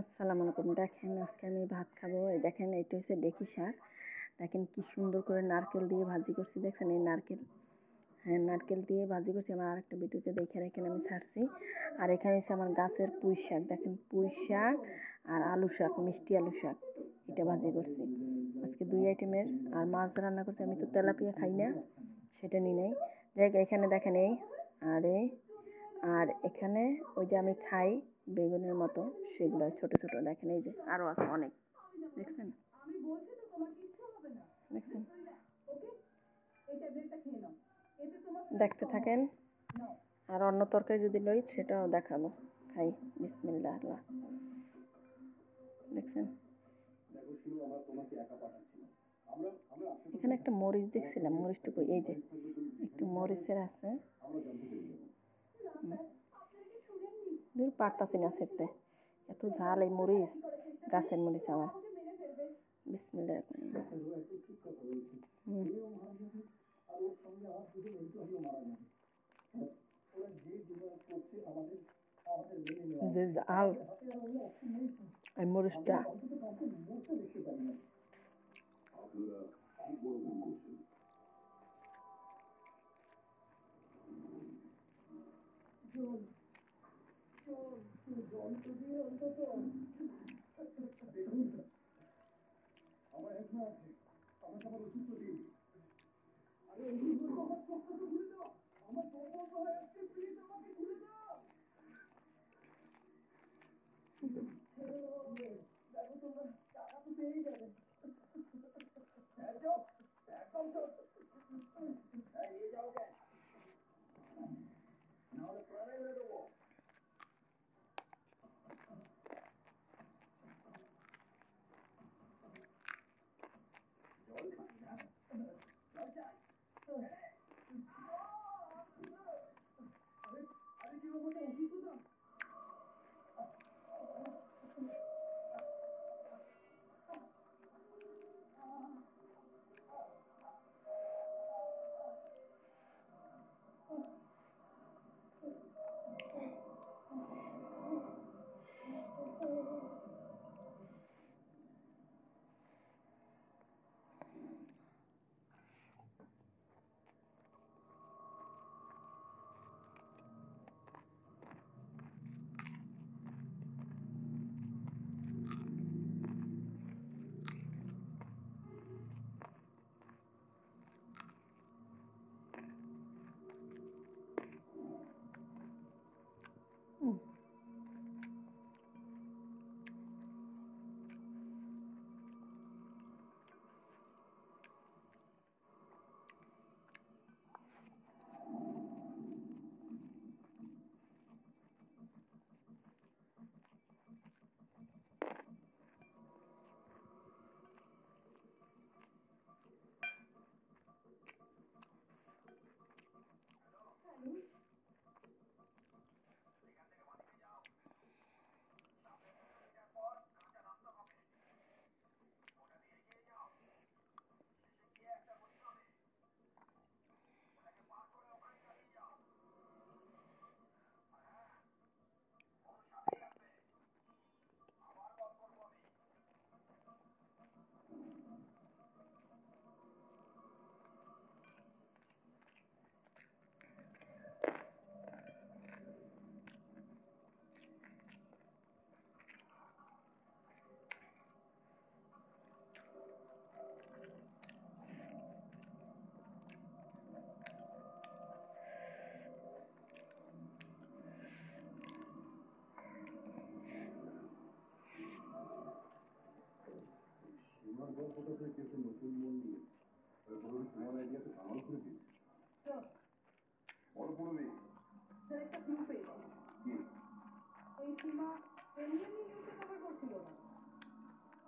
আসসালামু আলাইকুম। দেখেন আজকে আমি ভাত খাবো। এই দেখেন এটা হচ্ছে ডেকি শাক। দেখেন কি সুন্দর করে নারকেল দিয়ে ভাজি করছি, দেখছেন এই নারকেল, হ্যাঁ নারকেল দিয়ে ভাজি করছি। আমার আরেকটা ভিডিওতে দেখে রাখেন, আমি ছাড়ছি। আর এখানে হচ্ছে আমার গাছের পুঁই শাক, দেখেন পুঁই শাক আর আলু শাক, মিষ্টি আলু শাক, এটা ভাজি করছি আজকে 2 আইটেমের। আর মাছ রান্না করছি, আমি তো তেলাপিয়া খাই না, সেটা নিই নাই। যাই এখানে দেখেন এই আর এখানে ওই যে আমি খাই বেগুনের মতো, সেগুলো ছোট ছোট, দেখেন এই যে আরো আছে অনেক, দেখছেন দেখছেন, দেখতে থাকেন। আর অন্য তরকারি যদি লই সেটাও দেখাবো, খাই। বিসমিল্লাহ, দেখছেন এখানে একটা মরিচ দেখছিলাম, মরিচটুকু এই যে একটু মরিচের আছে, দূর পারতাছি না ছিঁড়তে, এত ঝাল এই মরিচ, গাছের মরিচ আমার। বিসমিল্লাহ, যে ঝাল এই মরিচটা,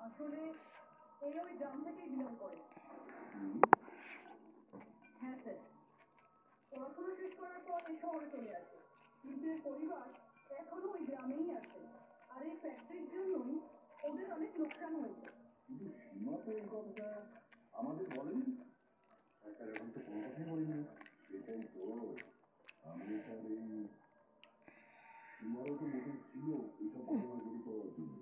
আসলে এই ওই গ্রাম থেকেই বিলং করে। হ্যাঁ স্যার, পড়াশোনা শেষ করার পর এই শহরে চলে আসে, কিন্তু এর পরিবার এখনো ওই গ্রামেই আছে। আর এই ফ্যাক্টরির জন্যই ওদের অনেক লোকসান হয়েছে। কিন্তু সীমা তো এই কথাটা আমাদের বলেনি। স্যার এখন তো কোনো কথাই বলিনি। সেটাই তো আমি স্যার এই সীমারও তো মোটিভ ছিল এইসব ঘটনা ঘটিত হওয়ার জন্য।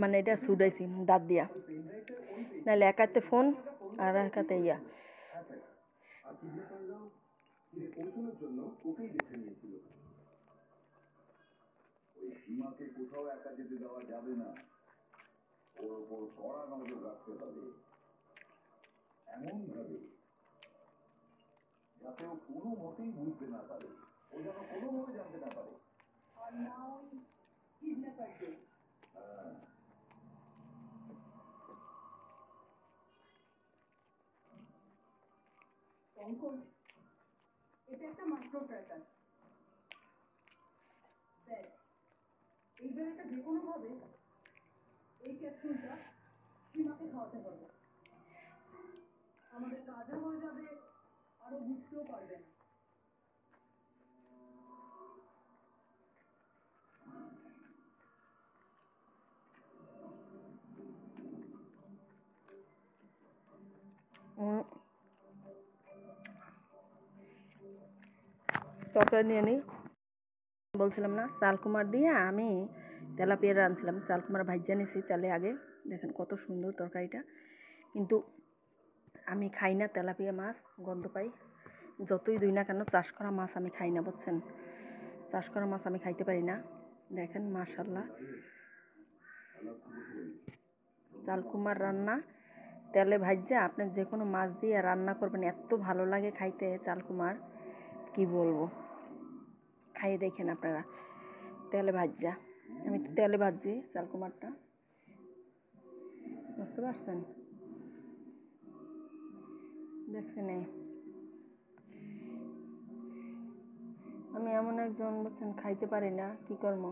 মানে এটা ছুটাইছি দাঁত দিয়া, নাহলে এক হাতে ফোন আর এক হাতে ইয়া। সীমাকে কোথাও একা যেতে দেওয়া যাবে না, ওর ওপর কড়া নজর রাখতে হবে, এমন ভাবে যাতে ও কোনো মতেই বুঝতে না পারে, ও যেন কোনোভাবে জানতে না পারে। আর না ওই কিডন্যাপারকে। পঙ্কজ, এটা একটা মাইক্রো ট্র্যাকার। এইবার এটা যে কোনো ভাবে এই ক্যাপসুলটা সীমাকে খাওয়াতে হবে। আমাদের কাজও হয়ে যাবে, আরো বুঝতেও পারবে না। তরকারি নিয়ে নিই। বলছিলাম না চালকুমার দিয়ে আমি তেলাপিয়া রাঁধছিলাম, চালকুমার ভাজ্যা নিছি তেলে আগে। দেখেন কত সুন্দর তরকারিটা, কিন্তু আমি খাই না তেলাপিয়া মাছ, গন্ধ পাই। যতই দুই না কেন চাষ করা মাছ আমি খাই না, বুঝছেন? চাষ করা মাছ আমি খাইতে পারি না। দেখেন মাশাল্লাহ, চালকুমার রান্না তেলে ভাজ্যা আপনি যে কোনো মাছ দিয়ে রান্না করবেন, এত ভালো লাগে খাইতে চালকুমার, কি বলবো। খাইয়ে দেখেন আপনারা তেলে ভাজ্যা। আমি তো তেলে ভাজি চালকুমারটা, বুঝতে পারছেন? দেখছেন, আমি এমন একজন বুঝছেন খাইতে পারি না, কি করবো।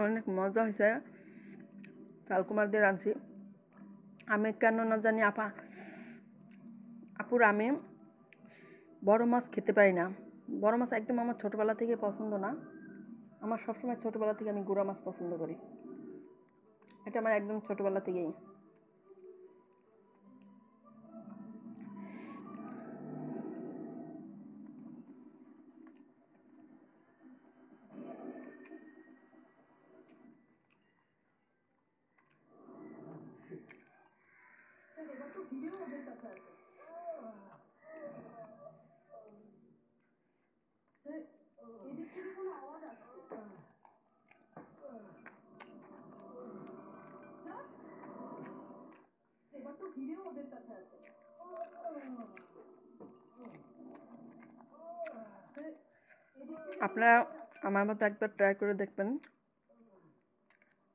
অনেক মজা হয়েছে, চালকুমার দিয়ে রাঁধছি। আমি কেন না জানি আপুর আমি বড় মাছ খেতে পারি না। বড় মাছ একদম আমার ছোটোবেলা থেকে পছন্দ না। আমার সবসময় ছোটোবেলা থেকে আমি গুঁড়া মাছ পছন্দ করি, এটা আমার একদম ছোটোবেলা থেকেই। আপনারা আমার মতো একবার ট্রাই করে দেখবেন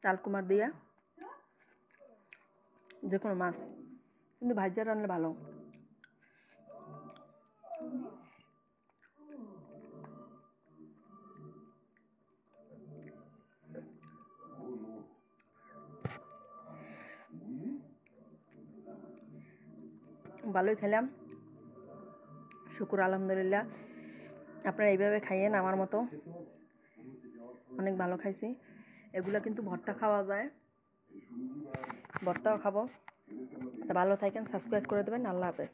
চালকুমার দিয়া যে কোনো মাছ, কিন্তু ভাজা রান্না ভালো। ভালোই খেলাম, শুকুর আলহামদুলিল্লাহ। আপনারা এইভাবে খাইয়েন আমার মতো, অনেক ভালো খাইছি। এগুলো কিন্তু ভর্তা খাওয়া যায়, ভর্তাও খাবো। তা ভালো থাকেন, সাবস্ক্রাইব করে দেবেন। আল্লাহ হাফেজ।